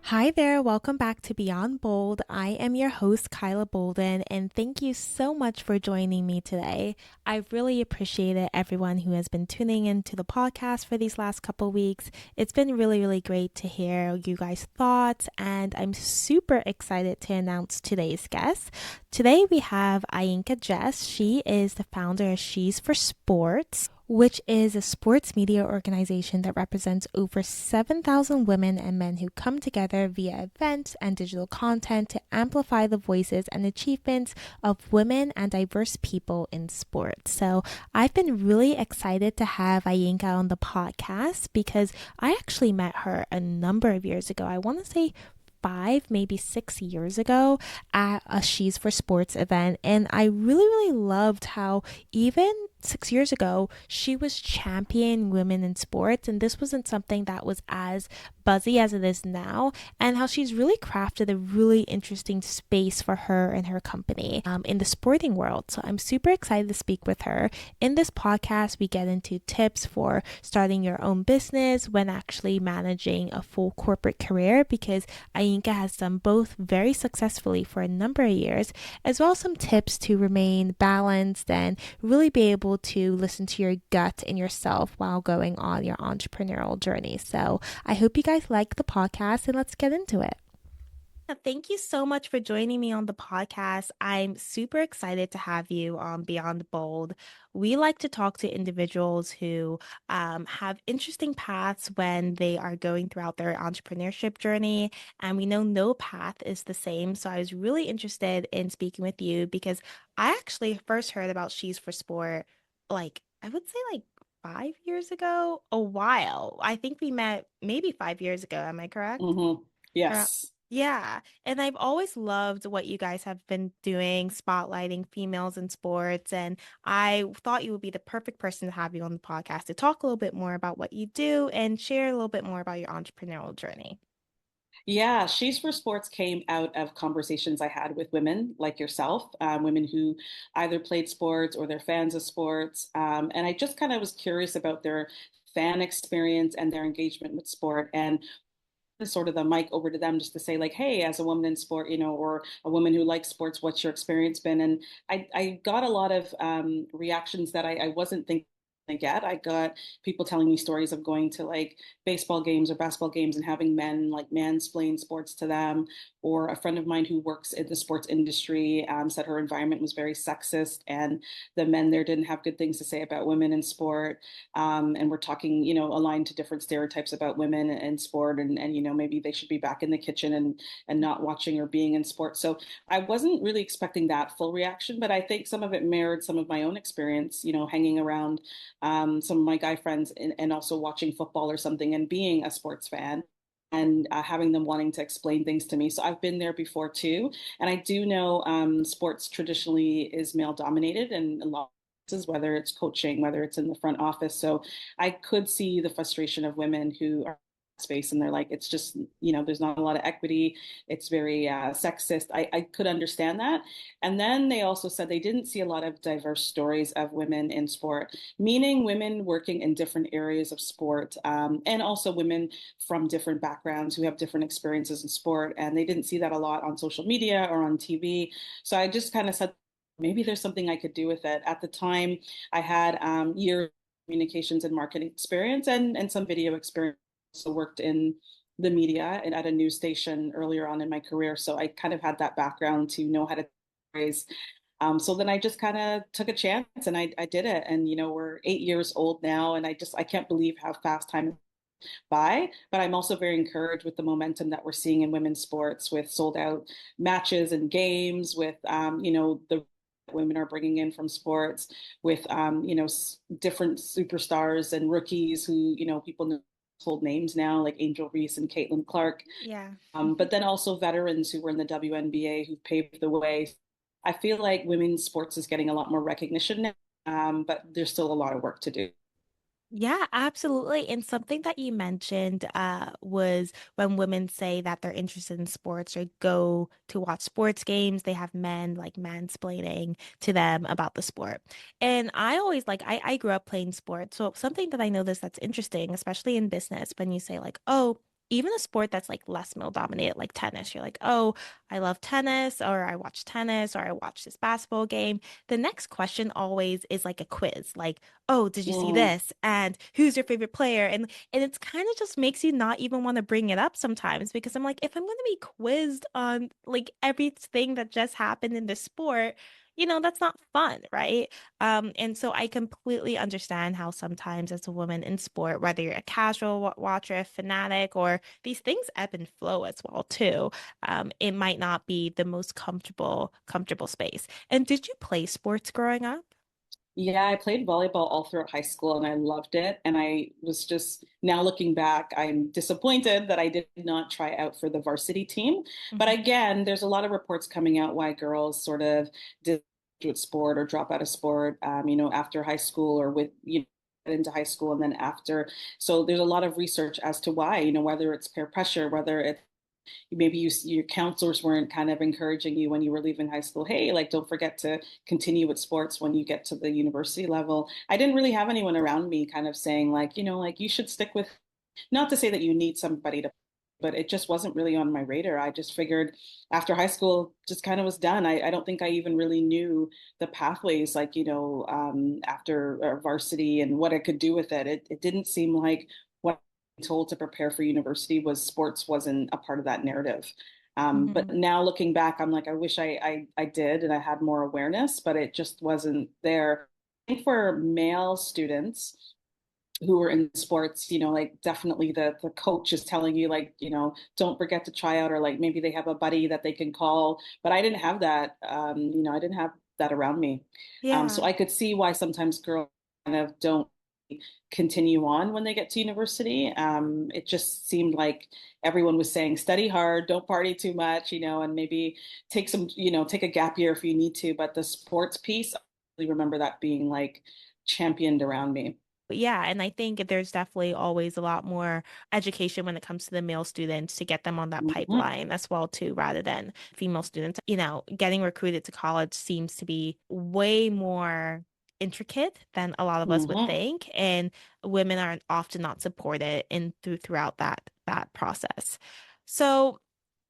Hi there, welcome back to Beyond Bold. I am your host, Kyla Bolden, and thank you so much for joining me today. I really appreciated everyone who has been tuning into the podcast for these last couple weeks. It's been really great to hear you guys' thoughts, and I'm super excited to announce today's guest. Today we have Ainka Jess. She is the founder of She's for Sports, which is a sports media organization that represents over 7,000 women and men who come together via events and digital content to amplify the voices and achievements of women and diverse people in sports. So I've been really excited to have Ayinka on the podcast because I actually met her a number of years ago. I want to say 5, maybe 6 years ago at a She's for Sports event. And I really loved how even 6 years ago, she was championing women in sports. And this wasn't something that was as buzzy as it is now. And how she's really crafted a really interesting space for her and her company in the sporting world. So I'm super excited to speak with her. In this podcast, we get into tips for starting your own business when actually managing a full corporate career because Ainka has done both very successfully for a number of years, as well as some tips to remain balanced and really be able to listen to your gut and yourself while going on your entrepreneurial journey. So I hope you guys like the podcast and let's get into it. Thank you so much for joining me on the podcast. I'm super excited to have you on Beyond Bold. We like to talk to individuals who have interesting paths when they are going throughout their entrepreneurship journey, and we know no path is the same. So I was really interested in speaking with you because I actually first heard about She's for Sport, like I would say like 5 years ago, a while. I think we met maybe 5 years ago. Am I correct? Around- Yes. Yeah. And I've always loved what you guys have been doing, spotlighting females in sports. And I thought you would be the perfect person to have you on the podcast to talk a little bit more about what you do and share a little bit more about your entrepreneurial journey. Yeah, She's for Sports came out of conversations I had with women like yourself, women who either played sports or they're fans of sports. And I just kind of was curious about their fan experience and their engagement with sport. And sort of the mic over to them just to say like, hey, as a woman in sport, or a woman who likes sports, what's your experience been? And I got a lot of reactions that I wasn't thinking I get. I got people telling me stories of going to like baseball games or basketball games and having men like mansplain sports to them. Or a friend of mine who works in the sports industry said her environment was very sexist and the men there didn't have good things to say about women in sport. And we're talking, aligned to different stereotypes about women in sport, and maybe they should be back in the kitchen and not watching or being in sports. So I wasn't really expecting that full reaction, but I think some of it mirrored some of my own experience, hanging around some of my guy friends and also watching football or something and being a sports fan. And having them wanting to explain things to me. So I've been there before too. And I do know sports traditionally is male dominated and a lot whether it's coaching, whether it's in the front office. So I could see the frustration of women who are in space and they're like, it's just, there's not a lot of equity. It's very sexist. I could understand that. And then they also said they didn't see a lot of diverse stories of women in sport, meaning women working in different areas of sport and also women from different backgrounds who have different experiences in sport. And they didn't see that a lot on social media or on TV. So I just kind of said, maybe there's something I could do with it. At the time, I had years of communications and marketing experience and some video experience. So worked in the media and at a news station earlier on in my career. So I kind of had that background to know how to raise. So then I just kind of took a chance and I did it. And we're 8 years old now, and I can't believe how fast time by, but I'm also very encouraged with the momentum that we're seeing in women's sports with sold out matches and games, with the women are bringing in from sports, with different superstars and rookies who people know hold names now like Angel Reese and Caitlin Clark, Yeah. but then also veterans who were in the WNBA who paved the way. I feel like women's sports is getting a lot more recognition now, but there's still a lot of work to do. Yeah, absolutely. And something that you mentioned was when women say that they're interested in sports or go to watch sports games, they have men like mansplaining to them about the sport. And I always I grew up playing sports. So something that I noticed that's interesting, especially in business, when you say like, oh, even a sport that's like less male dominated, like tennis, you're like, oh, I love tennis, or I watch tennis, or I watch this basketball game. The next question always is like a quiz, like, oh, did you see Mm. this? And who's your favorite player? And it's kind of just makes you not even want to bring it up sometimes because I'm like, if I'm going to be quizzed on like everything that just happened in the sport, that's not fun, right? And so I completely understand how sometimes as a woman in sport, whether you're a casual watcher, a fanatic, or these things ebb and flow as well too. It might not be the most comfortable space. And did you play sports growing up? Yeah, I played volleyball all throughout high school and I loved it. And I was just now looking back, I'm disappointed that I did not try out for the varsity team. But Mhm. again, there's a lot of reports coming out why girls sort of with sport or drop out of sport, after high school or into high school and then after. So there's a lot of research as to why, whether it's peer pressure, whether it's maybe your counselors weren't kind of encouraging you when you were leaving high school. Hey, like don't forget to continue with sports when you get to the university level. I didn't really have anyone around me kind of saying like, like you should stick with, not to say that you need somebody to, but it just wasn't really on my radar. I just figured after high school just kind of was done. I don't think I even really knew the pathways, like, after varsity and what I could do with it. It didn't seem like what I told to prepare for university was sports wasn't a part of that narrative. But Mhm. now looking back, I'm like, I wish I did and I had more awareness, but it just wasn't there. I think for male students, who were in sports, like definitely the coach is telling you like, don't forget to try out, or like maybe they have a buddy that they can call. But I didn't have that. I didn't have that around me. So Yeah. I could see why sometimes girls kind of don't continue on when they get to university. It just seemed like everyone was saying study hard, don't party too much, and maybe take a gap year if you need to. But the sports piece, I really remember that being like championed around me. But yeah, and I think there's definitely always a lot more education when it comes to the male students to get them on that Mhm. pipeline as well too, rather than female students. Getting recruited to college seems to be way more intricate than a lot of us would Hmm. think, and women are often not supported in throughout that process. So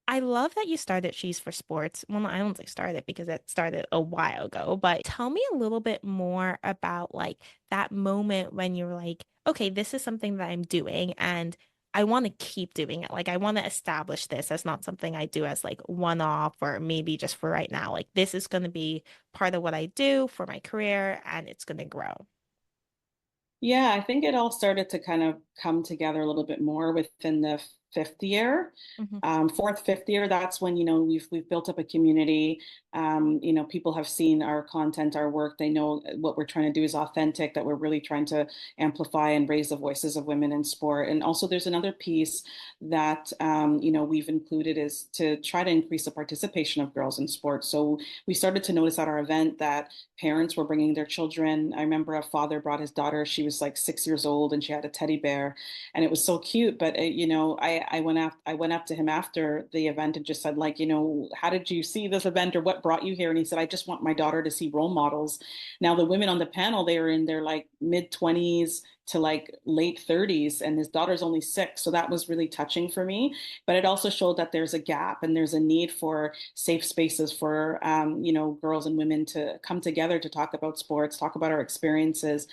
I love that you started She's for Sports. Well, I don't say started because it started a while ago, but tell me a little bit more about like that moment when you're like, okay, this is something that I'm doing and I want to keep doing it. Like I want to establish this as not something I do as like one off or maybe just for right now. Like this is going to be part of what I do for my career and it's going to grow. Yeah, I think it all started to kind of come together a little bit more within the fifth year. Hmm. Fourth, fifth year, that's when, we've built up a community. People have seen our content, our work. They know what we're trying to do is authentic, that we're really trying to amplify and raise the voices of women in sport. And also there's another piece that, we've included is to try to increase the participation of girls in sports. So we started to notice at our event that parents were bringing their children. I remember a father brought his daughter. She was like 6 years old and she had a teddy bear, and it was so cute. But I went up to him after the event and just said like, how did you see this event or what brought you here? And he said, I just want my daughter to see role models. Now the women on the panel, they were in their like mid 20s to like late 30s, and his daughter's only 6. So that was really touching for me. But it also showed that there's a gap and there's a need for safe spaces for, girls and women to come together to talk about sports, talk about our experiences.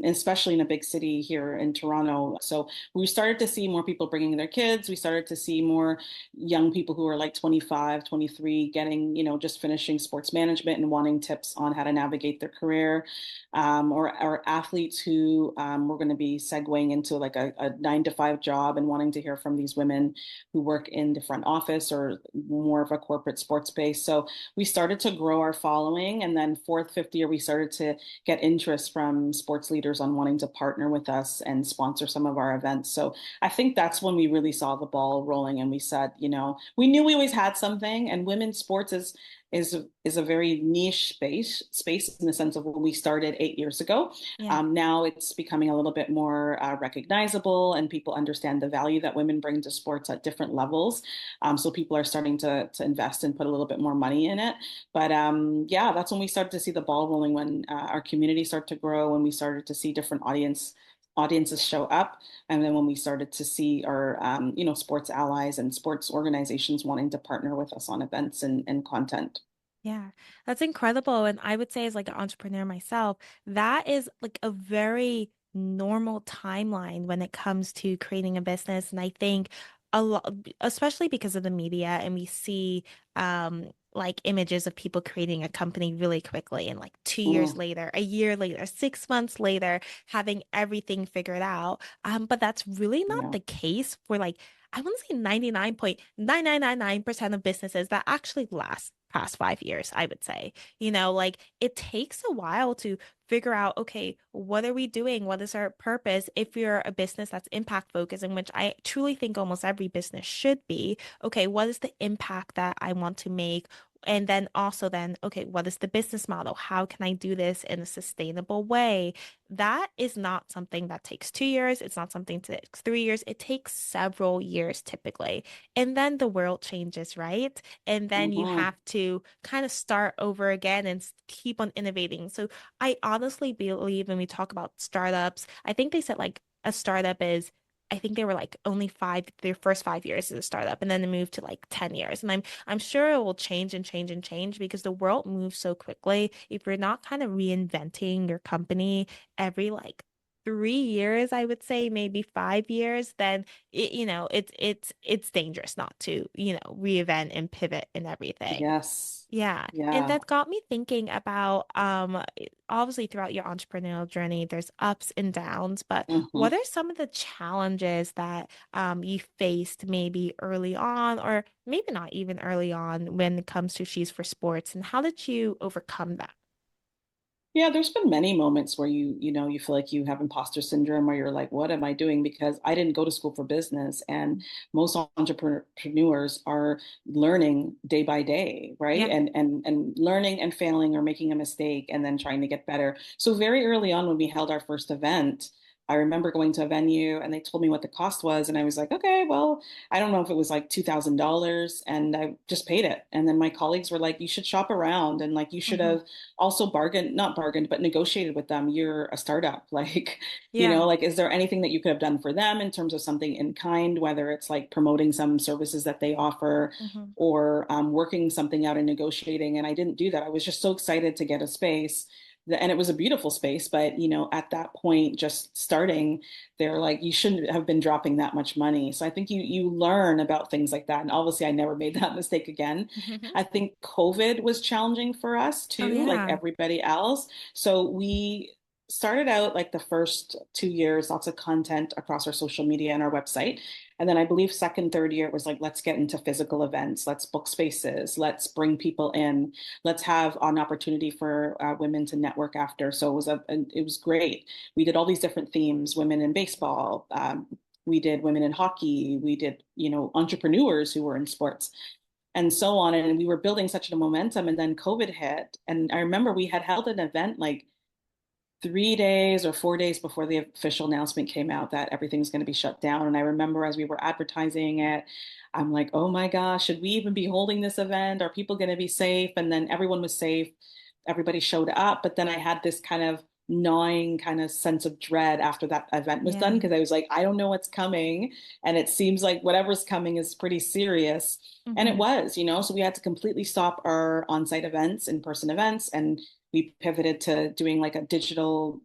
Especially in a big city here in Toronto. So we started to see more people bringing their kids. We started to see more young people who are like 25, 23, getting, just finishing sports management and wanting tips on how to navigate their career, or athletes who were going to be segueing into like a 9 to 5 job and wanting to hear from these women who work in the front office or more of a corporate sports base. So we started to grow our following. And then fourth, fifth year, we started to get interest from sports leaders on wanting to partner with us and sponsor some of our events. So I think that's when we really saw the ball rolling and we said, we knew we always had something, and women's sports is a very niche space in the sense of when we started 8 years ago. Yeah. Now it's becoming a little bit more recognizable, and people understand the value that women bring to sports at different levels. So people are starting to invest and put a little bit more money in it. But yeah, that's when we started to see the ball rolling, when our community started to grow, when we started to see different audiences show up. And then when we started to see our, sports allies and sports organizations wanting to partner with us on events and content. Yeah, that's incredible. And I would say, as like an entrepreneur myself, that is like a very normal timeline when it comes to creating a business. And I think a lot, especially because of the media, and we see like images of people creating a company really quickly, and like 2 years Mm, later, a year later, 6 months later, having everything figured out. But that's really not yeah. the case for like I want to say 99.9999% of businesses that actually last past 5 years, I would say. Like it takes a while to figure out, okay, what are we doing? What is our purpose? If you're a business that's impact focused, in which I truly think almost every business should be, okay, what is the impact that I want to make? And then also then, okay, what is the business model? How can I do this in a sustainable way? That is not something that takes 2 years. It's not something that takes 3 years. It takes several years typically. And then the world changes, right? And then you Hmm. have to kind of start over again and keep on innovating. So I honestly believe when we talk about startups, I think they said like a startup is, I think they were like only their first 5 years as a startup, and then they moved to like 10 years. And I'm sure it will change and change and change because the world moves so quickly. If you're not kind of reinventing your company every like 3 years, I would say maybe 5 years, then it's dangerous not to, reinvent and pivot and everything. Yes. Yeah. And Yeah. that got me thinking about obviously throughout your entrepreneurial journey, there's ups and downs, but Hmm. what are some of the challenges that you faced maybe early on or maybe not even early on when it comes to She's for Sports, and how did you overcome that? Yeah, there's been many moments where you feel like you have imposter syndrome where you're like, what am I doing? Because I didn't go to school for business. And most entrepreneurs are learning day by day, right? Yeah. And learning and failing or making a mistake and then trying to get better. So very early on when we held our first event, I remember going to a venue and they told me what the cost was. And I was like, okay, well, I don't know if it was like $2,000 and I just paid it. And then my colleagues were like, you should shop around and like you should Hmm. have also not bargained, but negotiated with them. You're a startup. Like, Yeah. like, is there anything that you could have done for them in terms of something in kind, whether it's like promoting some services that they offer Hmm. or working something out and negotiating? And I didn't do that. I was just so excited to get a space. And it was a beautiful space, but at that point, just starting, they're like, you shouldn't have been dropping that much money. So I think you learn about things like that. And obviously, I never made that mistake again. Hmm. I think COVID was challenging for us Oh too, like yeah. everybody else. So we started out like the first 2 years, lots of content across our social media and our website. And then I believe second, third year, it was like, let's get into physical events, let's book spaces, let's bring people in, let's have an opportunity for women to network after. So it was great. We did all these different themes, women in baseball. We did women in hockey. We did, entrepreneurs who were in sports and so on. And we were building such a momentum. And then COVID hit. And I remember we had held an event like 3 days or 4 days before the official announcement came out that everything's going to be shut down. And I remember as we were advertising it, I'm like, oh my gosh, should we even be holding this event? Are people going to be safe? And then everyone was safe. Everybody showed up. But then I had this kind of gnawing kind of sense of dread after that event was done Yeah. because I was like, I don't know what's coming. And it seems like whatever's coming is pretty serious. And it Hmm. was, so we had to completely stop our on-site events, in-person events, and we pivoted to doing like a digital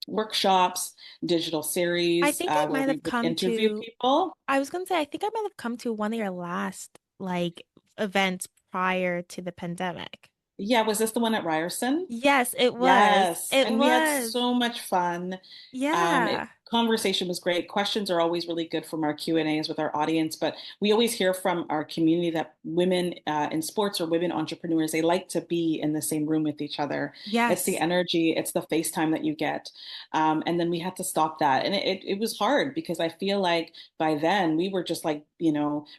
workshops, digital I series think I where might we have would come interview to, people. I was gonna say, I think I might have come to one of your last like events prior to the pandemic. Yeah, was this the one at Ryerson? Yes, it was. Yes, It and we had was. so much fun. Yeah. Conversation was great. Questions are always really good from our Q&As with our audience, but we always hear from our community that women in sports or women entrepreneurs, they like to be in the same room with each other. It's the Yes. energy, it's the FaceTime that you get. And then we had to stop that. And it was hard because I feel like by then we were just like,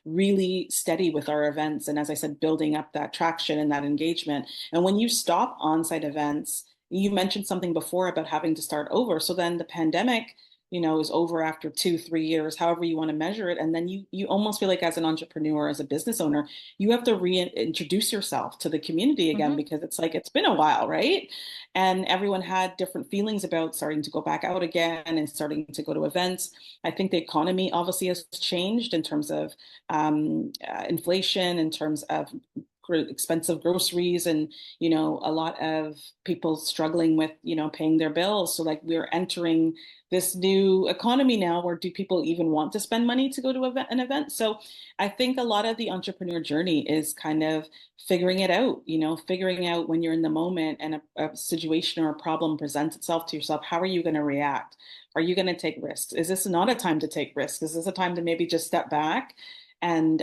really steady with our events. And as I said, building up that traction and that engagement. And when you stop on-site events, you mentioned something before about having to start over. So then the pandemic is over after 2, 3 years, however you want to measure it. And then you almost feel like as an entrepreneur, as a business owner, you have to reintroduce yourself to the community again Hmm. because it's like it's been a while, right? And everyone had different feelings about starting to go back out again and starting to go to events. I think the economy obviously has changed in terms of inflation, in terms of expensive groceries, and a lot of people struggling with paying their bills. So like we're entering this new economy now where do people even want to spend money to go to an event? So I think a lot of the entrepreneur journey is kind of figuring it out, figuring out when you're in the moment and a situation or a problem presents itself to yourself, how are you going to react? Are you going to take risks? Is this not a time to take risks? Is this a time to maybe just step back and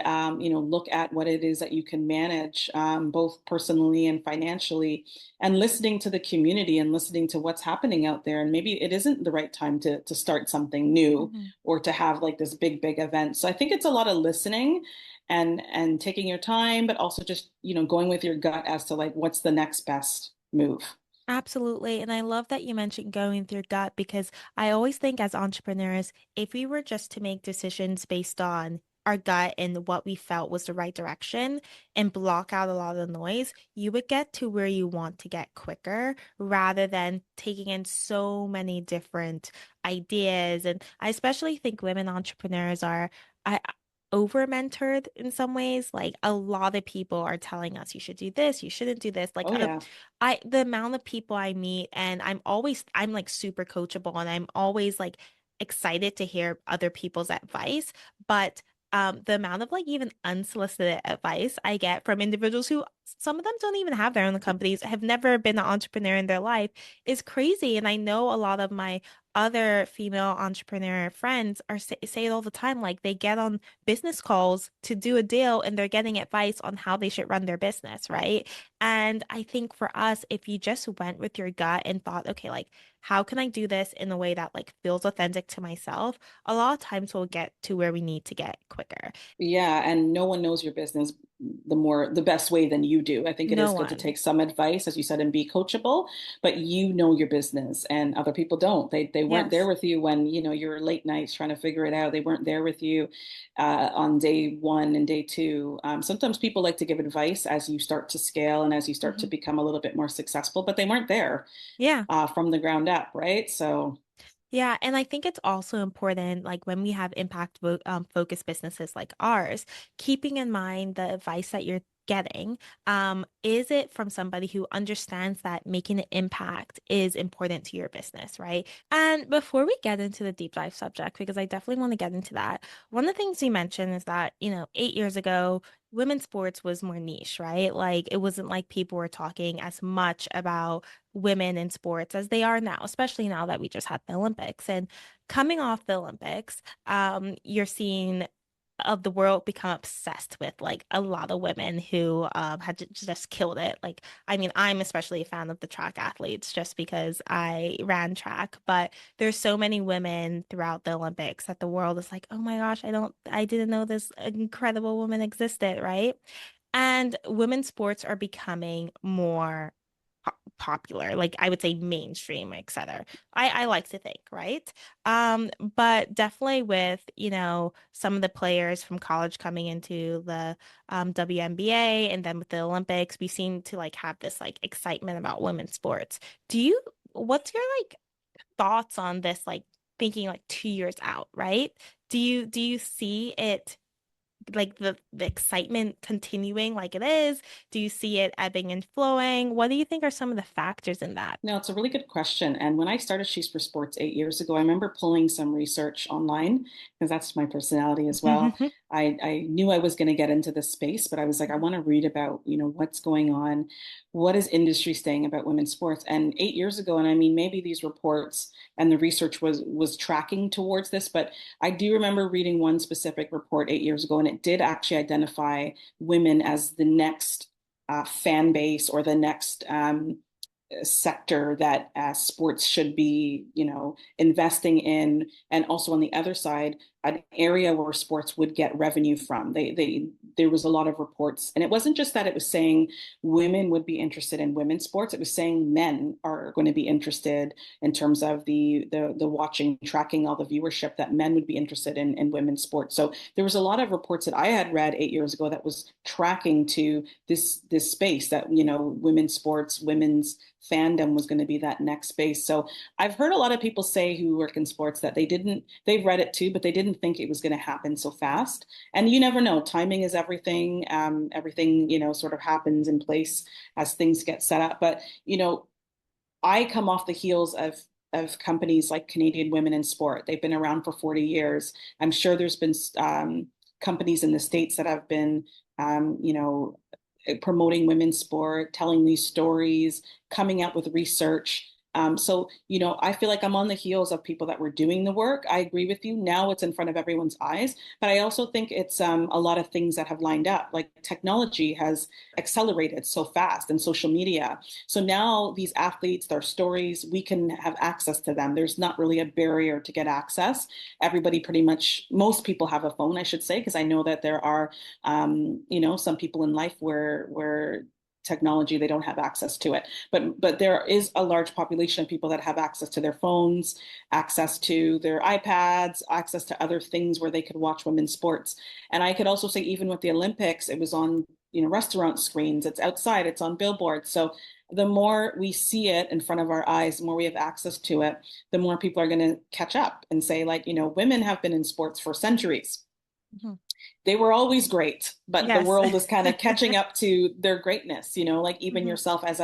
look at what it is that you can manage, both personally and financially, and listening to the community and listening to what's happening out there. And maybe it isn't the right time to start something new Hmm. or to have like this big event. So I think it's a lot of listening and taking your time, but also just going with your gut as to like what's the next best move. Absolutely. And I love that you mentioned going with your gut because I always think as entrepreneurs, if we were just to make decisions based on our gut and what we felt was the right direction and block out a lot of the noise, you would get to where you want to get quicker rather than taking in so many different ideas. And I especially think women entrepreneurs are I over mentored in some ways. Like a lot of people are telling us you should do this, you shouldn't do this. Oh yeah. The amount of people I meet and I'm like super coachable and I'm always like excited to hear other people's advice, but the amount of like even unsolicited advice I get from individuals who some of them don't even have their own companies, have never been an entrepreneur in their life is crazy. And I know a lot of my other female entrepreneur friends say it all the time. Like they get on business calls to do a deal and they're getting advice on how they should run their business, right? And I think for us, if you just went with your gut and thought, okay, like, how can I do this in a way that like feels authentic to myself? A lot of times we'll get to where we need to get quicker. Yeah, and no one knows your business the best way than you do. I think it No is good to one. take some advice, as you said, and be coachable, but you know your business and other people don't. They weren't there Yes. with you when, you're late nights trying to figure it out. They weren't there with you on day one and day two. Sometimes people like to give advice as you start to scale and as you start to Mhm. become a little bit more successful, but they weren't there Yeah. from the ground up, right? So Yeah, and I think it's also important, like when we have impact focused businesses like ours, keeping in mind the advice that you're getting. Is it from somebody who understands that making an impact is important to your business, right? And before we get into the deep dive subject, because I definitely want to get into that, one of the things you mentioned is that, 8 years ago, women's sports was more niche, right? Like it wasn't like people were talking as much about women in sports as they are now, especially now that we just had the Olympics. And coming off the Olympics, you're seeing of the world become obsessed with like a lot of women who had just killed it. Like, I mean, I'm especially a fan of the track athletes just because I ran track, but there's so many women throughout the Olympics that the world is like, oh my gosh, I didn't know this incredible woman existed, right? And women's sports are becoming more popular, like I would say mainstream, etc. I like to think, right? But definitely with, some of the players from college coming into the WNBA and then with the Olympics, we seem to like have this like excitement about women's sports. What's your like thoughts on this, like thinking like 2 years out, right? Do you see it like the excitement continuing like it is? Do you see it ebbing and flowing? What do you think are some of the factors in that? no, it's a really good question. And when I started She's for Sports 8 years ago, I remember pulling some research online because that's my personality as well. I knew I was going to get into this space, but I was like, I want to read about, what's going on, what is industry saying about women's sports. And 8 years ago, and I mean, maybe these reports and the research was tracking towards this, but I do remember reading one specific report 8 years ago, and it did actually identify women as the next fan base or the next sector that sports should be, investing in, and also on the other side, an area where sports would get revenue from. there was a lot of reports, and it wasn't just that it was saying women would be interested in women's sports. It was saying men are going to be interested in terms of the watching, tracking all the viewership, that men would be interested in women's sports. So there was a lot of reports that I had read 8 years ago that was tracking to this space that, women's sports, women's fandom was going to be that next space. So I've heard a lot of people say who work in sports that they've read it too, but they didn't think it was going to happen so fast. And you never know. Timing is everything. Everything, sort of happens in place as things get set up. But, I come off the heels of companies like Canadian Women in Sport. They've been around for 40 years. I'm sure there's been companies in the States that have been, promoting women's sport, telling these stories, coming out with research. So, I feel like I'm on the heels of people that were doing the work. I agree with you. Now it's in front of everyone's eyes. But I also think it's a lot of things that have lined up. Like technology has accelerated so fast, and social media. So now these athletes, their stories, we can have access to them. There's not really a barrier to get access. Everybody pretty much, most people have a phone, I should say, because I know that there are, some people in life where technology, they don't have access to it, but there is a large population of people that have access to their phones, access to their iPads, access to other things where they could watch women's sports. And I could also say, even with the Olympics, it was on, restaurant screens, it's outside, it's on billboards. So the more we see it in front of our eyes, the more we have access to it, the more people are going to catch up and say, like, women have been in sports for centuries. Mhm. They were always great, but the Yes. world is kind of catching up to their greatness, like even Mhm. yourself as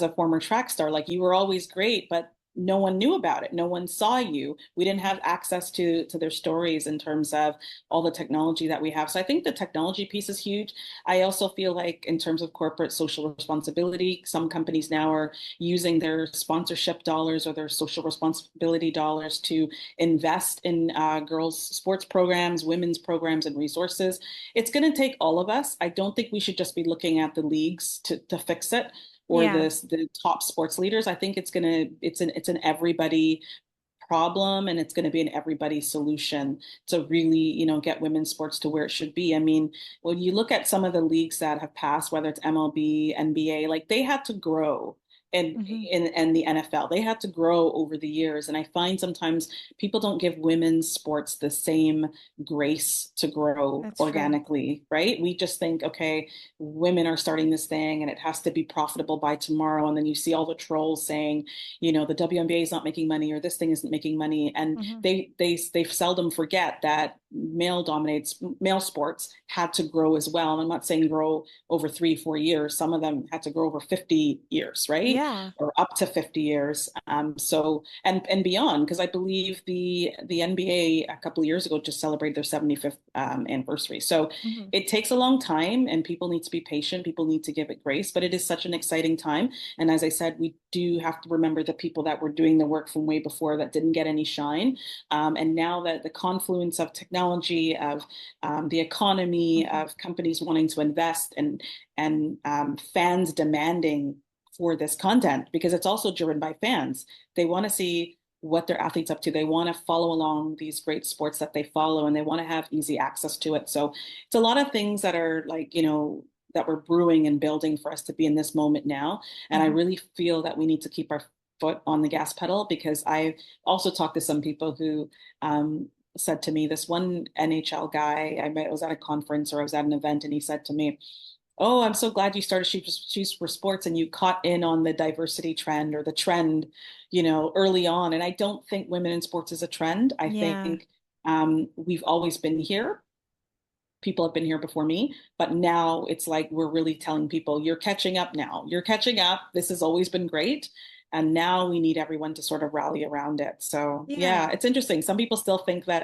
a former track star, like you were always great, but no one knew about it. No one saw you. We didn't have access to their stories in terms of all the technology that we have. So I think the technology piece is huge. I also feel like in terms of corporate social responsibility, some companies now are using their sponsorship dollars or their social responsibility dollars to invest in girls' sports programs, women's programs, and resources. It's going to take all of us. I don't think we should just be looking at the leagues to fix it, or Yeah. the top sports leaders. I think it's an everybody problem, and it's going to be an everybody solution to really, get women's sports to where it should be. I mean, when you look at some of the leagues that have passed, whether it's MLB, NBA, like they had to grow. And Hmm. in the NFL, they had to grow over the years. And I find sometimes people don't give women's sports the same grace to grow That's true. organically, right? We just think, okay, women are starting this thing and it has to be profitable by tomorrow. And then you see all the trolls saying, the WNBA is not making money, or this thing isn't making money. And Hmm. they seldom forget that male sports had to grow as well. And I'm not saying grow over 3, 4 years. Some of them had to grow over 50 years, right? Yeah. Or up to 50 years. So and beyond, because I believe the NBA a couple of years ago just celebrated their 75th anniversary. So Hmm. it takes a long time, and people need to be patient. People need to give it grace, but it is such an exciting time. And as I said, we do have to remember the people that were doing the work from way before that didn't get any shine. And now that the confluence of technology, of the economy, Hmm. of companies wanting to invest, and fans demanding for this content, because it's also driven by fans. They want to see what their athletes up to. They want to follow along these great sports that they follow, and they want to have easy access to it. So it's a lot of things that are like, that we're brewing and building for us to be in this moment now. And I Hmm. really feel that we need to keep our foot on the gas pedal, because I also talked to some people who said to me, this one NHL guy, I was at a conference or I was at an event, and he said to me, "Oh, I'm so glad you started Shoes for Sports and you caught in on the diversity trend, or the trend, early on." And I don't think women in sports is a trend. I Yeah. think we've always been here. People have been here before me, but now it's like we're really telling people, you're catching up now. You're catching up. This has always been great. And now we need everyone to sort of rally around it. So Yeah. yeah, it's interesting. Some people still think that,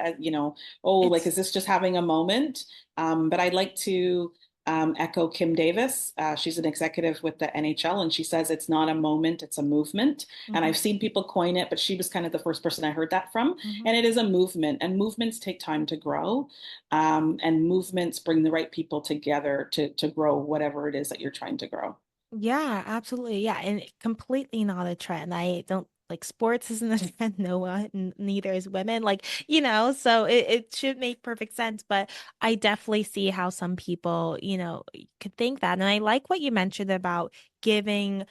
oh, like, It's is this just having a moment? But I'd like to echo Kim Davis. She's an executive with the NHL, and she says it's not a moment, it's a movement. And hmm. I've seen people coin it, but she was kind of the first person I heard that from. Hmm. And it is a movement, and movements take time to grow. And movements bring the right people together to grow whatever it is that you're trying to grow. Yeah, absolutely. Yeah, and completely not a trend. I don't like sports isn't a trend, no one, neither is women. Like, you know, so it should make perfect sense. But I definitely see how some people, you know, could think that. And I like what you mentioned about giving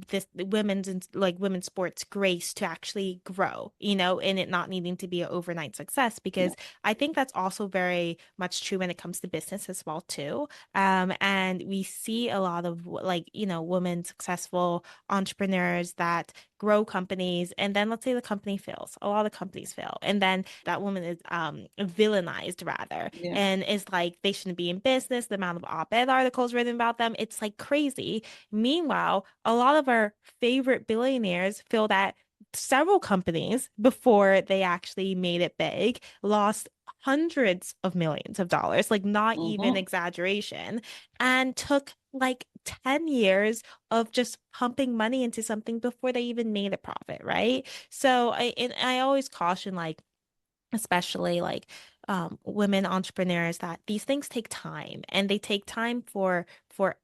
this women's sports grace to actually grow, you know, and it not needing to be an overnight success, Yeah. because I think that's also very much true when it comes to business as well too. And we see a lot of like, you know, women successful entrepreneurs that grow companies, and then let's say the company fails. A lot of companies fail, and then that woman is villainized rather, Yeah. and is like they shouldn't be in business. The amount of op-ed articles written about them, it's like crazy. Meanwhile, a lot of our favorite billionaires feel that several companies before they actually made it big lost hundreds of millions of dollars, like not even Hmm. exaggeration, and took like 10 years of just pumping money into something before they even made a profit, right? So I always caution like especially like women entrepreneurs that these things take time, and they take time for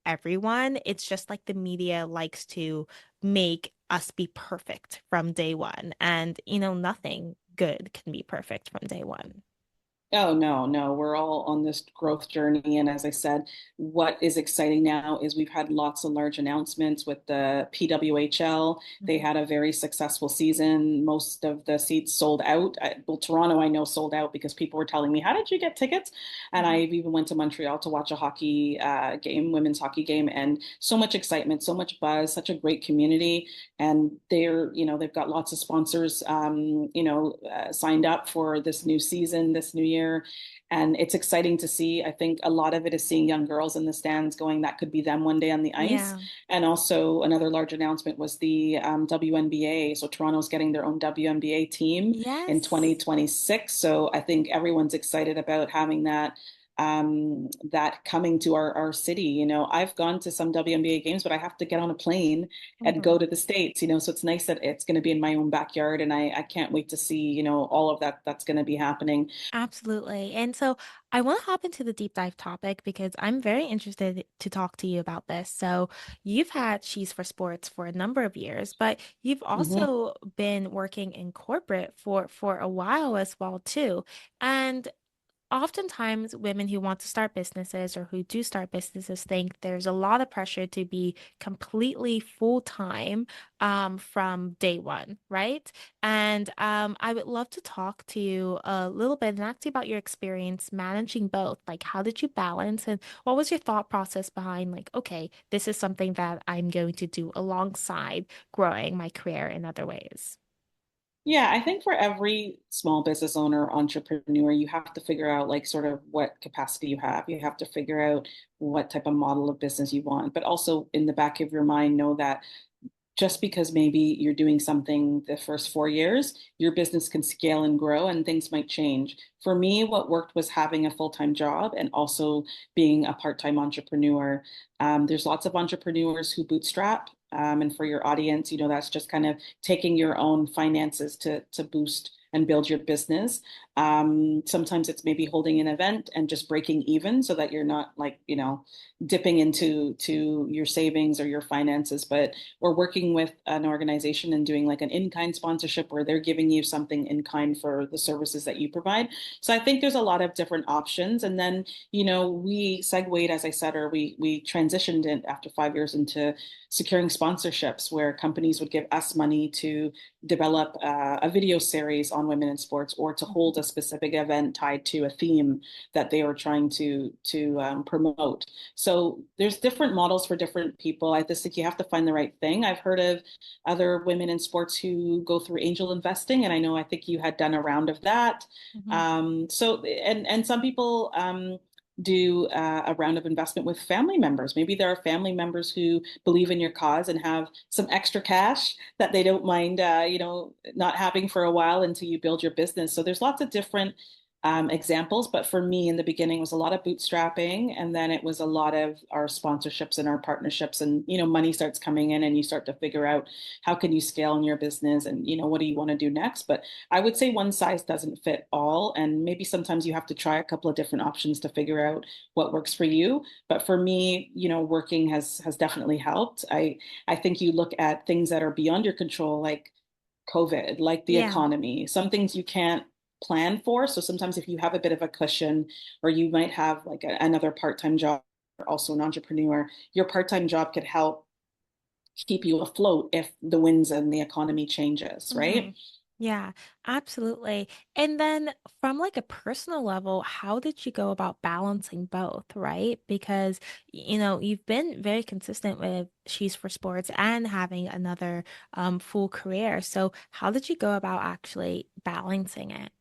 everyone. It's just like the media likes to make us be perfect from day one, and you know nothing good can be perfect from day one. Oh, no, no, we're all on this growth journey. And as I said, what is exciting now is we've had lots of large announcements with the PWHL. They Mhm. had a very successful season. Most of the seats sold out. Well, Toronto, I know, sold out because people were telling me, "How did you get tickets?" And I Mhm. even went to Montreal to watch a hockey game, women's hockey game, and so much excitement, so much buzz, such a great community. And they've got lots of sponsors, signed up for this new season, this new year. And it's exciting to see. I think a lot of it is seeing young girls in the stands going, that could be them one day on the ice. Yeah. And also, another large announcement was the WNBA. So, Toronto's getting their own WNBA team in Yes. 2026. So, I think everyone's excited about having that coming to our city. I've gone to some WNBA games, but I have to get on a plane and Mhm. go to the States, so it's nice that it's going to be in my own backyard, and I can't wait to see, all of that's going to be happening. Absolutely. And so I want to hop into the deep dive topic because I'm very interested to talk to you about this. So you've had She's for Sports for a number of years, but you've Hmm. also been working in corporate for a while as well too. And oftentimes, women who want to start businesses or who do start businesses think there's a lot of pressure to be completely full time from day one, right? And I would love to talk to you a little bit and ask you about your experience managing both. Like, how did you balance, and what was your thought process behind, like, okay, this is something that I'm going to do alongside growing my career in other ways? Yeah, I think for every small business owner, entrepreneur, you have to figure out like sort of what capacity you have. You have to figure out what type of model of business you want, but also in the back of your mind, know that just because maybe you're doing something the first 4 years, your business can scale and grow and things might change. For me, what worked was having a full-time job and also being a part-time entrepreneur. There's lots of entrepreneurs who bootstrap. And for your audience, that's just kind of taking your own finances to boost and build your business. Sometimes it's maybe holding an event and just breaking even so that you're not like, dipping into your savings or your finances, but or working with an organization and doing like an in-kind sponsorship where they're giving you something in kind for the services that you provide. So I think there's a lot of different options. And then, we segued, as I said, or we transitioned in after 5 years into securing sponsorships where companies would give us money to develop a video series on women in sports or to hold a specific event tied to a theme that they were trying to promote. So there's different models for different people. I just think you have to find the right thing. I've heard of other women in sports who go through angel investing, and I think you had done a round of that. Mhm. So and some people do a round of investment with family members. Maybe there are family members who believe in your cause and have some extra cash that they don't mind, not having for a while until you build your business. So there's lots of different examples. But for me, in the beginning, it was a lot of bootstrapping, and then it was a lot of our sponsorships and our partnerships. And money starts coming in, and you start to figure out how can you scale in your business, and what do you want to do next. But I would say one size doesn't fit all, and maybe sometimes you have to try a couple of different options to figure out what works for you. But for me, working has definitely helped. I think you look at things that are beyond your control, like COVID, like the Yeah. economy, some things you can't plan for. So sometimes if you have a bit of a cushion, or you might have like another part-time job, or also an entrepreneur, your part-time job could help keep you afloat if the winds and the economy changes, Hmm. right? Yeah, absolutely. And then from like a personal level, how did you go about balancing both, right? Because, you've been very consistent with She's for Sports and having another full career. So how did you go about actually balancing it?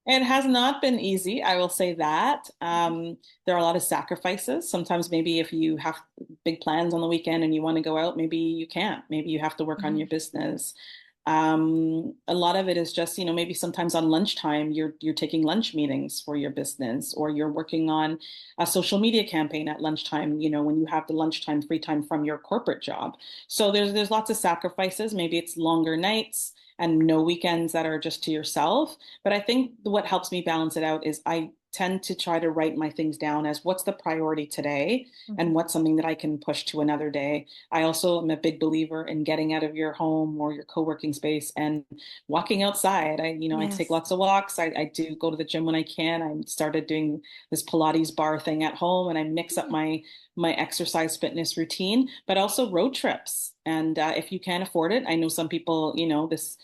It has not been easy, I will say that. There are a lot of sacrifices. Sometimes maybe if you have big plans on the weekend and you want to go out, maybe you can't. Maybe you have to work on Hmm. your business. A lot of it is just, maybe sometimes on lunchtime you're taking lunch meetings for your business, or you're working on a social media campaign at lunchtime, when you have the lunchtime free time from your corporate job. So there's lots of sacrifices. Maybe it's longer nights and no weekends that are just to yourself. But I think what helps me balance it out is I tend to try to write my things down as what's the priority today Hmm. and what's something that I can push to another day. I also am a big believer in getting out of your home or your co-working space and walking outside. I take Yes. lots of walks. I do go to the gym when I can. I started doing this Pilates bar thing at home, and I mix up Hmm. my exercise fitness routine, but also road trips. And if you can afford it, I know some people, this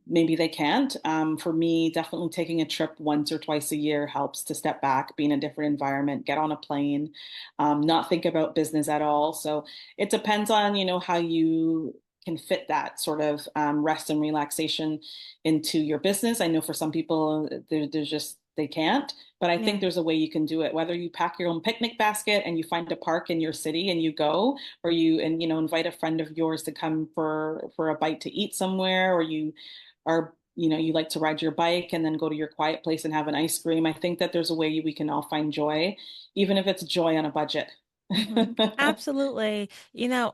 maybe they can't. For me, definitely taking a trip once or twice a year helps to step back, be in a different environment, get on a plane, not think about business at all. So it depends on, how you can fit that sort of rest and relaxation into your business. I know for some people, there's just they can't, but I think Yeah. there's a way you can do it. Whether you pack your own picnic basket and you find a park in your city and you go, or you and invite a friend of yours to come for a bite to eat somewhere, or you like to ride your bike and then go to your quiet place and have an ice cream. I think that there's a way we can all find joy, even if it's joy on a budget. Hmm. Absolutely.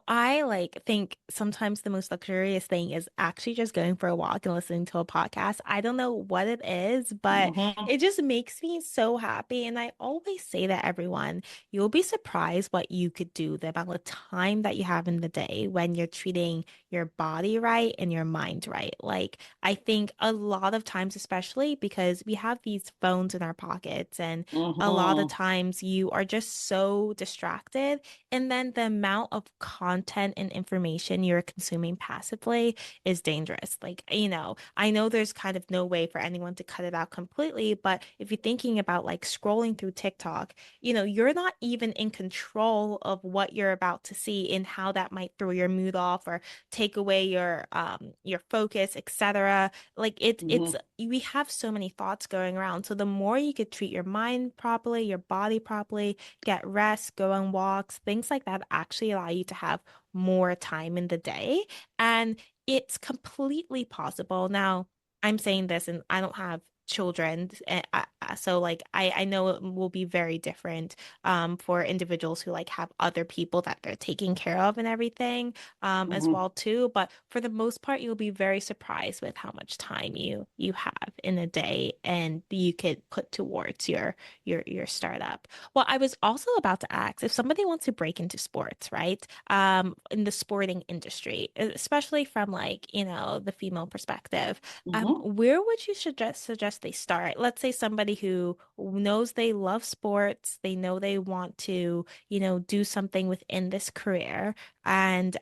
I like think sometimes the most luxurious thing is actually just going for a walk and listening to a podcast. I don't know what it is, but Mhm, it just makes me so happy. And I always say that everyone, you'll be surprised what you could do, the amount of time that you have in the day when you're treating your body right and your mind right. Like, I think a lot of times, especially because we have these phones in our pockets, and a lot of mhm, times you are just so distracted. And then the amount of content and information you're consuming passively is dangerous. Like, I know there's kind of no way for anyone to cut it out completely, but if you're thinking about like scrolling through TikTok, you're not even in control of what you're about to see and how that might throw your mood off or take away your focus, etc. Like it's mhm, we have so many thoughts going around. So the more you could treat your mind properly, your body properly, get rest, go on walks, things like that actually allow you to have more time in the day. And it's completely possible. Now, I'm saying this and I don't have children, so like I know it will be very different for individuals who like have other people that they're taking care of and everything as mhm. well too. But for the most part, you'll be very surprised with how much time you have in a day and you could put towards your startup. Well, I was also about to ask if somebody wants to break into sports, right? In the sporting industry, especially from like, the female perspective, Mhm. where would you suggest they start? Let's say somebody who knows they love sports, they know they want to, do something within this career, and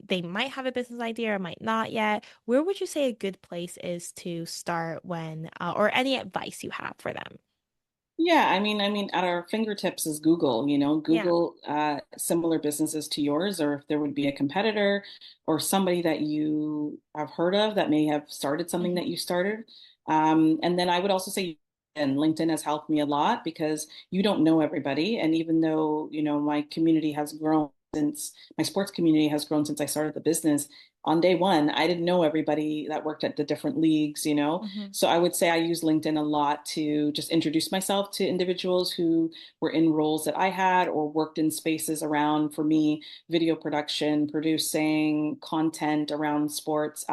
they might have a business idea or might not yet. Where would you say a good place is to start or any advice you have for them? Yeah, I mean, at our fingertips is Google, Yeah. Google similar businesses to yours, or if there would be a competitor or somebody that you have heard of that may have started something Hmm. that you started. And then I would also say, and LinkedIn has helped me a lot because you don't know everybody. And even though, my community has grown since my sports community has grown since I started the business, on day one, I didn't know everybody that worked at the different leagues, you know? Hmm. So I would say I use LinkedIn a lot to just introduce myself to individuals who were in roles that I had or worked in spaces around, for me, video production, producing content around sports,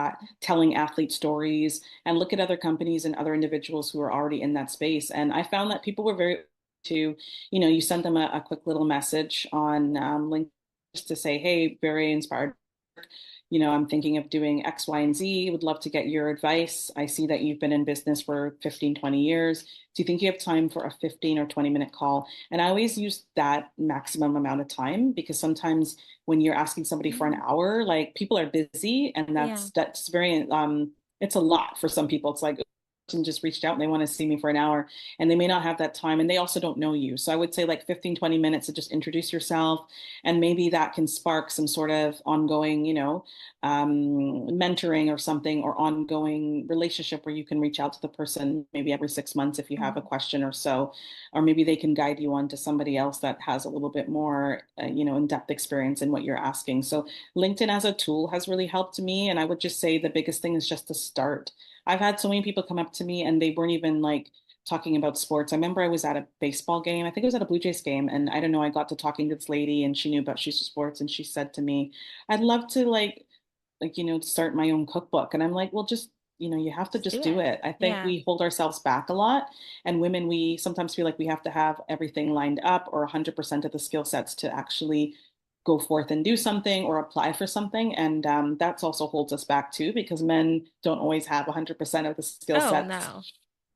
telling athlete stories, and look at other companies and other individuals who are already in that space. And I found that people were very to, you send them a quick little message on LinkedIn just to say, hey, very inspired. I'm thinking of doing X, Y, and Z. Would love to get your advice. I see that you've been in business for 15, 20 years. Do you think you have time for a 15 or 20-minute call? And I always use that maximum amount of time because sometimes when you're asking somebody for an Mm. hour, like people are busy and Yeah. that's very it's a lot for some people. It's like person just reached out and they want to see me for an hour and they may not have that time and they also don't know you. So I would say like 15, 20 minutes to just introduce yourself and maybe that can spark some sort of ongoing, mentoring or something or ongoing relationship where you can reach out to the person maybe every 6 months if you have a Mhm. question or so, or maybe they can guide you on to somebody else that has a little bit more, in-depth experience in what you're asking. So LinkedIn as a tool has really helped me. And I would just say the biggest thing is just to start. I've had so many people come up to me and they weren't even like talking about sports. I remember I was at a baseball game. I think it was at a Blue Jays game. And I don't know, I got to talking to this lady and she knew about Shoes to Sports. And she said to me, I'd love to start my own cookbook. And I'm like, well, just, you have to Just do just do it. it. I think Yeah. we hold ourselves back a lot. And women, we sometimes feel like we have to have everything lined up or 100% of the skill sets to actually go forth and do something or apply for something. And that's also holds us back too, because men don't always have 100% of the skill Oh, sets no.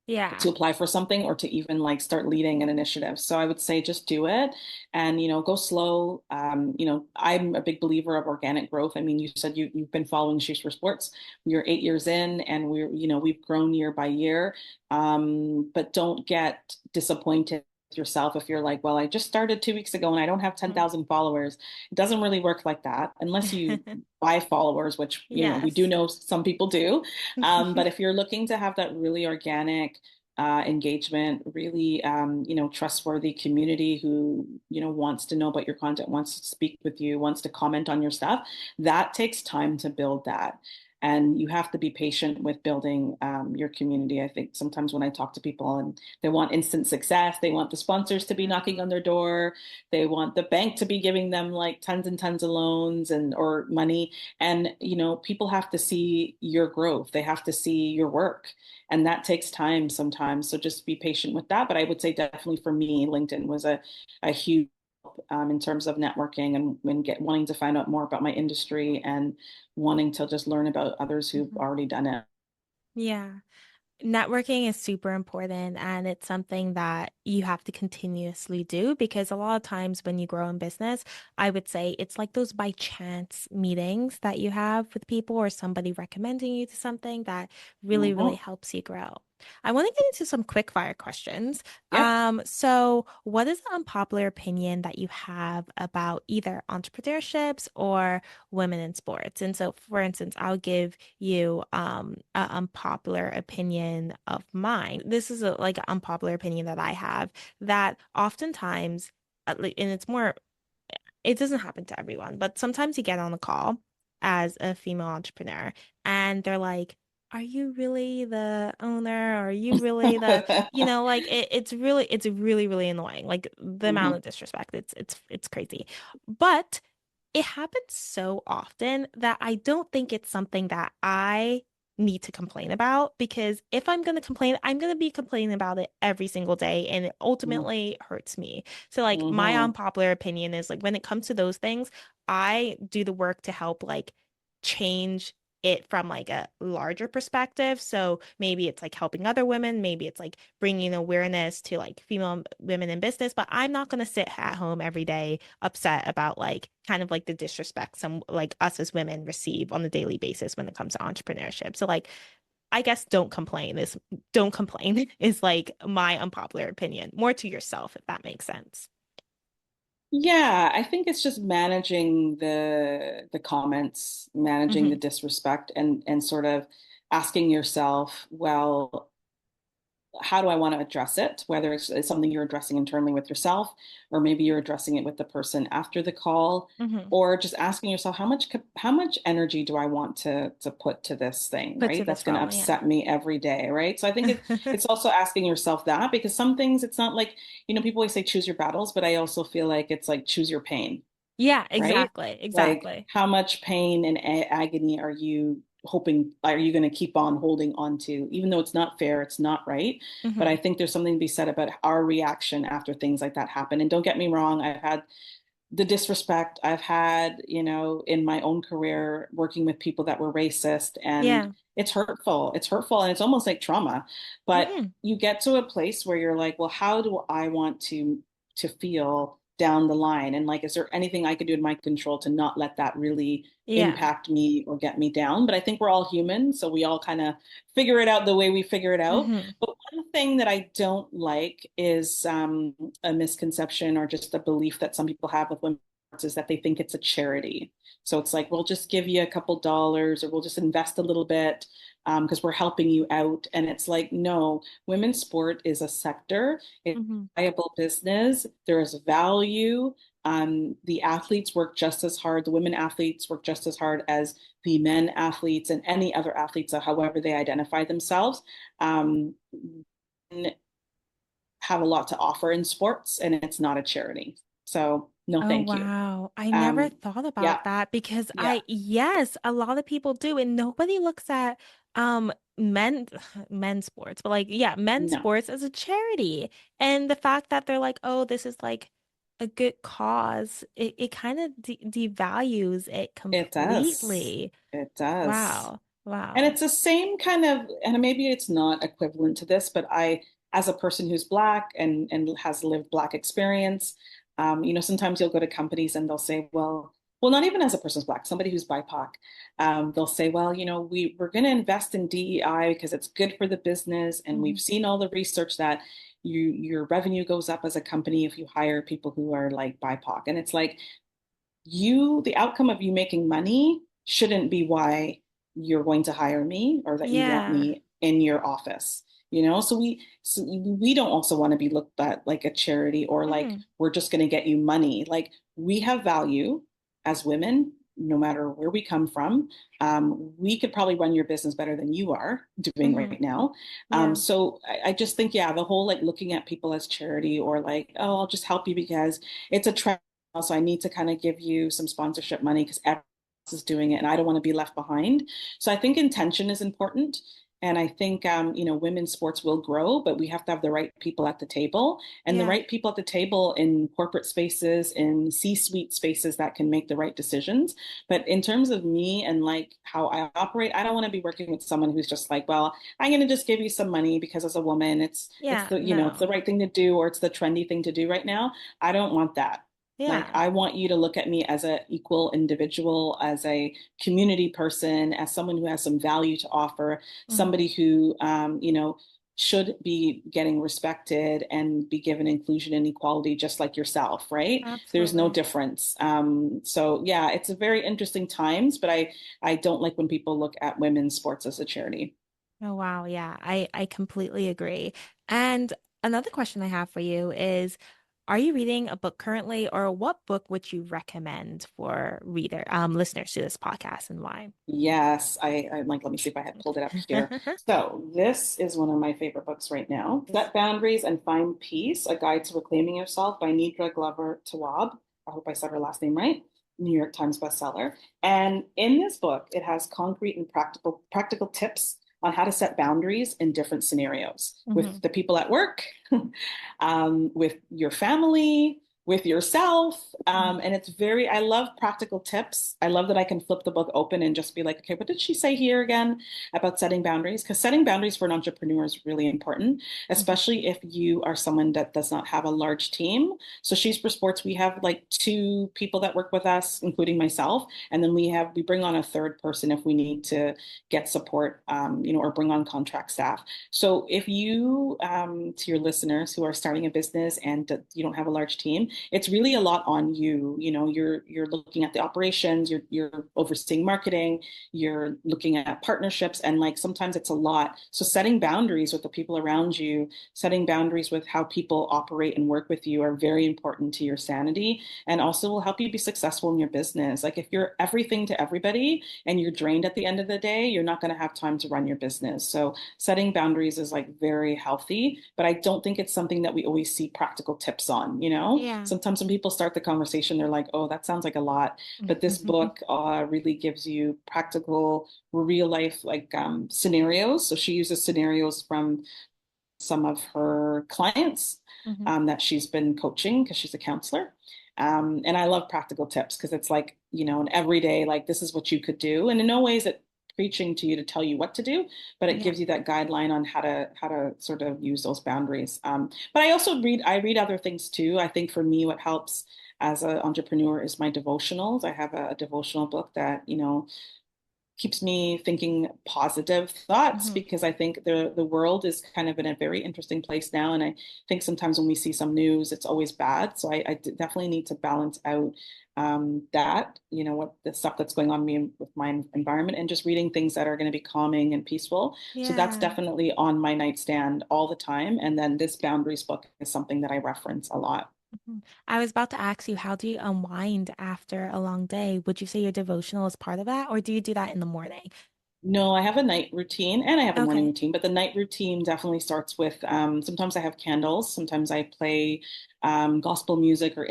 Yeah. to apply for something or to even like start leading an initiative. So I would say just do it and go slow. I'm a big believer of organic growth. I mean, you said you've been following Shoes for Sports. You're 8 years in and we've grown year by year. But don't get disappointed with yourself if you're like, well, I just started 2 weeks ago and I don't have Mhm. 10,000 followers. It doesn't really work like that unless you buy followers, which we do Yes. know some people do. But if you're looking to have that really organic engagement, really, trustworthy community who, wants to know about your content, wants to speak with you, wants to comment on your stuff. That takes time to build that. And you have to be patient with building your community. I think sometimes when I talk to people and they want instant success, they want the sponsors to be knocking on their door, they want the bank to be giving them like tons and tons of loans and or money. And, people have to see your growth. They have to see your work. And that takes time sometimes. So just be patient with that. But I would say definitely for me, LinkedIn was a huge help in terms of networking and wanting to find out more about my industry and wanting to just learn about others who've Mhm. already done it. Yeah. Networking is super important and it's something that you have to continuously do because a lot of times when you grow in business, I would say it's like those by chance meetings that you have with people or somebody recommending you to something that really, really Mhm. helps you grow. I want to get into some quick fire questions. Yeah. So what is the unpopular opinion that you have about either entrepreneurships or women in sports? And so, for instance, I'll give you an unpopular opinion of mine. This is like an unpopular opinion that I have that oftentimes, and it's more, it doesn't happen to everyone, but sometimes you get on a call as a female entrepreneur and they're like, are you really the owner? Are you really the, like it's really, really annoying. Like the amount Mhm. of disrespect, it's crazy. But it happens so often that I don't think it's something that I need to complain about because if I'm going to complain, I'm going to be complaining about it every single day and it Mhm. ultimately hurts me. So like my Mhm. unpopular opinion is like when it comes to those things, I do the work to help like change it from like a larger perspective. So maybe it's like helping other women, maybe it's like bringing awareness to like female women in business, but I'm not going to sit at home every day upset about like kind of like the disrespect some like us as women receive on a daily basis when it comes to entrepreneurship. So like I guess don't complain is like my unpopular opinion. More to yourself if that makes sense. Yeah, I think it's just managing the comments, managing the Hmm. disrespect and sort of asking yourself, well, how do I want to address it? Whether it's something you're addressing internally with yourself, or maybe you're addressing it with the person after the call, Hmm. or just asking yourself how much energy do I want to put to this thing, Put to right? That's this going to role, yeah. upset me every day, right? So I think it's also asking yourself that, because some things it's not like, people always say choose your battles, but I also feel like it's like choose your pain, Yeah, right? exactly. Like, Exactly. how much pain and agony are you going to keep on holding on to, even though it's not fair, it's not right. But I Hmm. think there's something to be said about our reaction after things like that happen. And don't get me wrong, I've had the disrespect, I've had, in my own career working with people that were racist, and Yeah. it's hurtful. It's hurtful and it's almost like trauma. But Hmm. you get to a place where you're like, well, how do I want to feel down the line? And like, is there anything I could do in my control to not let that really Yeah. impact me or get me down? But I think we're all human, so we all kind of figure it out the way we figure it out. Hmm. But one thing that I don't like is a misconception or just a belief that some people have with women's sports is that they think it's a charity. So it's like, we'll just give you a couple dollars, or we'll just invest a little bit because we're helping you out. And it's like, no, women's sport is a sector, it's Hmm. a viable business. There is value. The athletes work just as hard. The women athletes work just as hard as the men athletes and any other athletes, however they identify themselves. Um, have a lot to offer in sports, and it's not a charity. So no, Oh, thank you. wow. I never Um, thought yeah, about that because yeah, yes, a lot of people do, and nobody looks at um men men's sports, but like, yeah, men's no, sports as a charity. And the fact that they're like, oh, this is like a good cause, it kind of de devalues it it does. completely. It does. Wow. And Wow. it's the same kind of, and maybe it's not equivalent to this, but as a person who's Black and has lived Black experience, sometimes you'll go to companies and they'll say, well, not even as a person's Black, somebody who's BIPOC, they'll say, well, we're going to invest in DEI because it's good for the business, and Hmm. we've seen all the research that your revenue goes up as a company if you hire people who are like BIPOC, and it's like, the outcome of you making money shouldn't be why you're going to hire me or that you want Yeah. me in your office. So we don't also want to be looked at like a charity, or like Hmm. we're just going to get you money. Like, we have value as women, no matter where we come from. We could probably run your business better than you are doing Hmm. right now. Yeah. So I just think, yeah, the whole like looking at people as charity, or like, oh, I'll just help you because it's a trend. Also, I need to kind of give you some sponsorship money because everyone else is doing it and I don't want to be left behind. So I think intention is important. And I think, women's sports will grow, but we have to have the right people at the table, and the Yeah. right people at the table in corporate spaces, in C-suite spaces that can make the right decisions. But in terms of me and like how I operate, I don't want to be working with someone who's just like, well, I'm going to just give you some money because as a woman, it's Yeah. it's the No. right thing to do, or it's the trendy thing to do right now. I don't want that. Like, Yeah. I want you to look at me as an equal individual, as a community person, as someone who has some value to offer, Hmm. somebody who, should be getting respected and be given inclusion and equality just like yourself, right? There's no Absolutely. difference. So yeah, it's a very interesting times, but I don't like when people look at women's sports as a charity. Oh, wow. Yeah, I completely agree. And another question I have for you is, are you reading a book currently, or what book would you recommend for listeners to this podcast, and why? Yes, I'm like, let me see if I had pulled it up here. So this is one of my favorite books right now. Set Boundaries and Find Peace, A Guide to Reclaiming Yourself by Nidra Glover Tawwab. I hope I said her last name right. New York Times bestseller. And in this book, it has concrete and practical tips on how to set boundaries in different scenarios Hmm. with the people at work, with your family, with yourself. Hmm. And I love practical tips. I love that I can flip the book open and just be like, okay, what did she say here again about setting boundaries? Because setting boundaries for an entrepreneur is really important, Hmm. especially if you are someone that does not have a large team. So She's for Sports, we have like two people that work with us, including myself. And then we bring on a third person if we need to get support, or bring on contract staff. So if you, to your listeners who are starting a business and you don't have a large team, it's really a lot on you. You know, you're looking at the operations, you're overseeing marketing, you're looking at partnerships, and like sometimes it's a lot. So setting boundaries with the people around you, setting boundaries with how people operate and work with you are very important to your sanity, and also will help you be successful in your business. Like if you're everything to everybody and you're drained at the end of the day, you're not going to have time to run your business. So setting boundaries is like very healthy, but I don't think it's something that we always see practical tips on, you know? Yeah. Sometimes when people start the conversation, they're like, oh, that sounds like a lot. But this book really gives you practical, real life like scenarios. So she uses scenarios from some of her clients Mhm. that she's been coaching because she's a counselor. And I love practical tips because it's like, you know, an everyday, like this is what you could do. And in no way is it preaching to you to tell you what to do, but it Yeah. gives you that guideline on how to sort of use those boundaries. But I read other things too. I think for me, what helps as an entrepreneur is my devotionals. I have a devotional book that, you know, keeps me thinking positive thoughts Mhm. because I think the world is kind of in a very interesting place now, and I think sometimes when we see some news, it's always bad. So I definitely need to balance out that, you know, what the stuff that's going on me with my environment, and just reading things that are going to be calming and peaceful. So that's Yeah. definitely on my nightstand all the time. And then this boundaries book is something that I reference a lot. Mhm. I was about to ask you, how do you unwind after a long day? Would you say your devotional is part of that, or do you do that in the morning? No, I have a night routine and I have a morning Okay. routine, but the night routine definitely starts with sometimes I have candles, sometimes I play gospel music or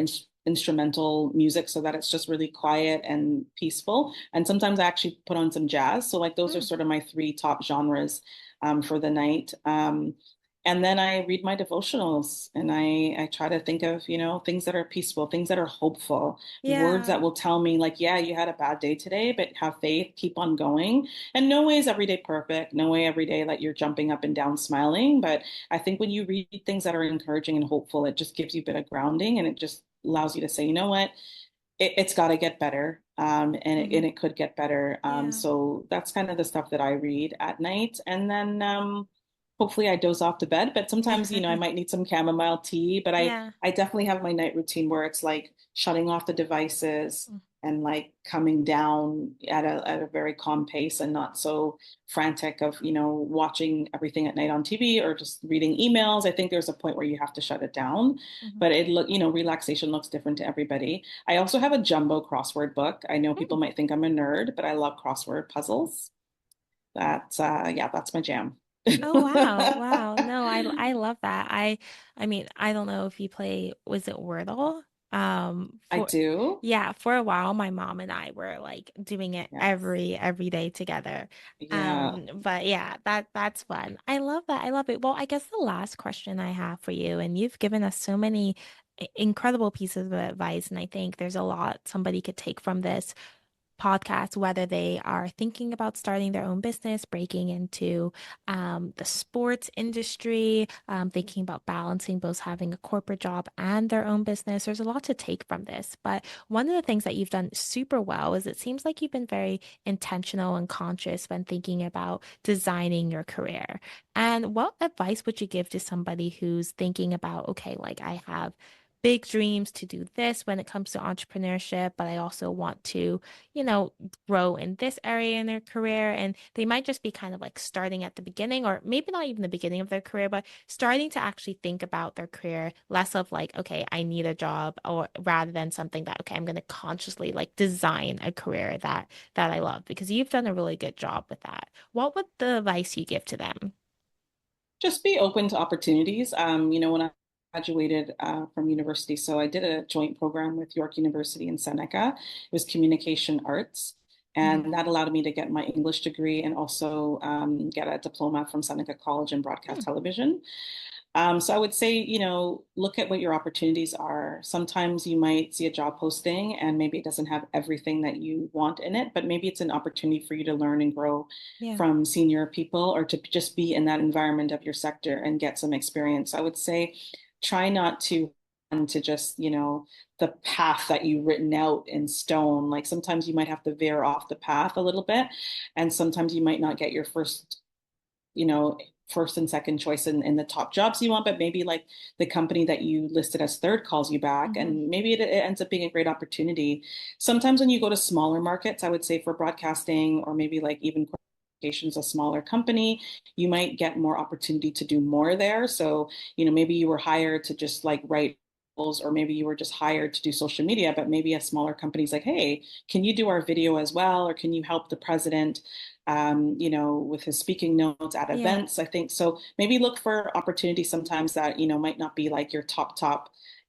instrumental music so that it's just really quiet and peaceful. And sometimes I actually put on some jazz. So, like, those are Mm. sort of my three top genres for the night. And then I read my devotionals and I try to think of, you know, things that are peaceful, things that are hopeful, words Yeah. that will tell me, like, yeah, you had a bad day today, but have faith, keep on going. And no way is every day perfect. No way every day that you're jumping up and down smiling. But I think when you read things that are encouraging and hopeful, it just gives you a bit of grounding and it just allows you to say, you know what, it's got to get better. And Hmm. it could get better. Yeah. So that's kind of the stuff that I read at night. And then hopefully I doze off to bed. But sometimes, you know, I might need some chamomile tea. But Yeah. I definitely have my night routine where it's like shutting off the devices Mm. and like coming down at a very calm pace and not so frantic of, you know, watching everything at night on TV or just reading emails. I think there's a point where you have to shut it down. Mhm. But you know, relaxation looks different to everybody. I also have a jumbo crossword book. I know people Mm. might think I'm a nerd, but I love crossword puzzles. Yeah, that's my jam. Oh wow, wow. No, I love that. I mean, I don't know if you play, was it Wordle? I For do. Yeah, for a while my mom and I were like doing it Yes. every day together. Yeah. But yeah, that's fun. I love that. I love it. Well, I guess the last question I have for you, and you've given us so many incredible pieces of advice, and I think there's a lot somebody could take from this podcast, whether they are thinking about starting their own business, breaking into the sports industry, thinking about balancing both having a corporate job and their own business. There's a lot to take from this. But one of the things that you've done super well is it seems like you've been very intentional and conscious when thinking about designing your career. And what advice would you give to somebody who's thinking about, okay, like I have big dreams to do this when it comes to entrepreneurship, but I also want to, you know, grow in this area in their career. And they might just be kind of like starting at the beginning, or maybe not even the beginning of their career, but starting to actually think about their career less of like, okay, I need a job, or rather than something that, okay, I'm going to consciously like design a career that I love, because you've done a really good job with that. What would the advice you give to them? Just be open to opportunities. You know, when I graduated from university, so I did a joint program with York University in Seneca. It was communication arts. Hmm. And that allowed me to get my English degree and also get a diploma from Seneca College in broadcast television. So I would say, you know, look at what your opportunities are. Sometimes you might see a job posting and maybe it doesn't have everything that you want in it, but maybe it's an opportunity for you to learn and grow Yeah. from senior people or to just be in that environment of your sector and get some experience. I would say try not to just, you know, the path that you've written out in stone. Like sometimes you might have to veer off the path a little bit, and sometimes you might not get your first, you know, first and second choice in the top jobs you want, but maybe like the company that you listed as third calls you back, Hmm. and maybe it ends up being a great opportunity. Sometimes when you go to smaller markets, I would say for broadcasting or maybe like even a smaller company, you might get more opportunity to do more there. So, maybe you were hired to just like write, or maybe you were just hired to do social media, but maybe a smaller company's like, hey, can you do our video as well? Or can you help the president, with his speaking notes at Yeah. events? I think so. Maybe look for opportunities sometimes that, might not be like your top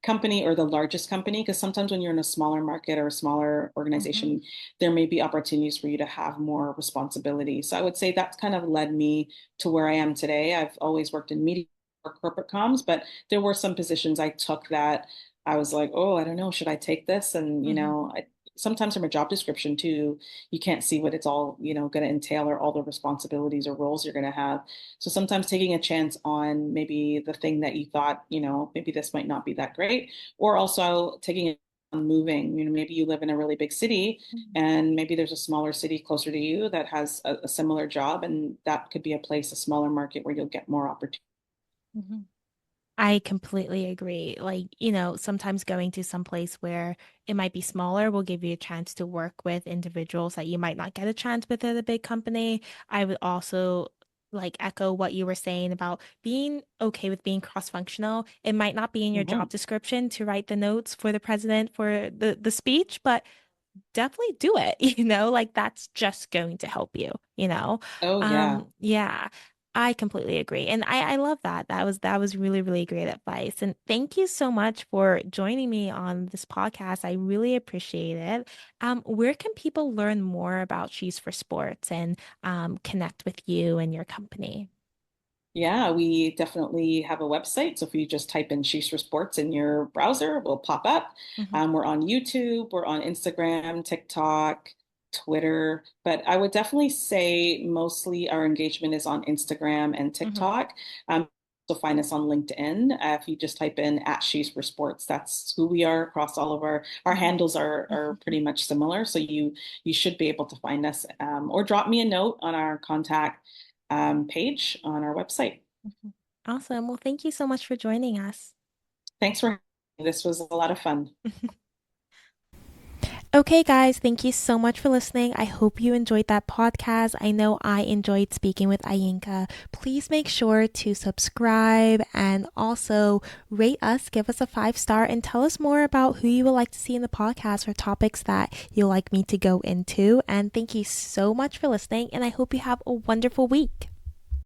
company or the largest company, because sometimes when you're in a smaller market or a smaller Hmm. organization, there may be opportunities for you to have more responsibility. So I would say that's kind of led me to where I am today. I've always worked in media or corporate comms, but there were some positions I took that I was like, oh, I don't know, should I take this? And, Hmm. sometimes from a job description too, you can't see what it's all, going to entail or all the responsibilities or roles you're going to have. So sometimes taking a chance on maybe the thing that you thought, maybe this might not be that great, or also taking it on moving. Maybe you live in a really big city and maybe there's a smaller city closer to you that has a similar job, and that could be a place, a smaller market where you'll get more opportunity. Hmm. I completely agree. Like, sometimes going to some place where it might be smaller will give you a chance to work with individuals that you might not get a chance with at a big company. I would also like echo what you were saying about being okay with being cross-functional. It might not be in your job Mhm. description to write the notes for the president for the speech, but definitely do it, like that's just going to help you, you know? Oh, yeah. Yeah, I completely agree. And I love that. That was really, really great advice. And thank you so much for joining me on this podcast. I really appreciate it. Where can people learn more about She's for Sports and connect with you and your company? Yeah, we definitely have a website. So if you just type in Sheesh for Sports in your browser, we'll pop up. Hmm. We're on YouTube, we're on Instagram, TikTok, Twitter, but I would definitely say mostly our engagement is on Instagram and Hmm. TikTok. So find us on LinkedIn. If you just type in at Sheesh for Sports, that's who we are across all of our Hmm. handles are pretty much similar. So you should be able to find us, or drop me a note on our contact page on our website. Awesome. Well, thank you so much for joining us. Thanks for having me. This was a lot of fun. Okay, guys, thank you so much for listening. I hope you enjoyed that podcast. I know I enjoyed speaking with Ainka. Please make sure to subscribe and also rate us, give us a 5 star, and tell us more about who you would like to see in the podcast or topics that you'd like me to go into. And thank you so much for listening, and I hope you have a wonderful week.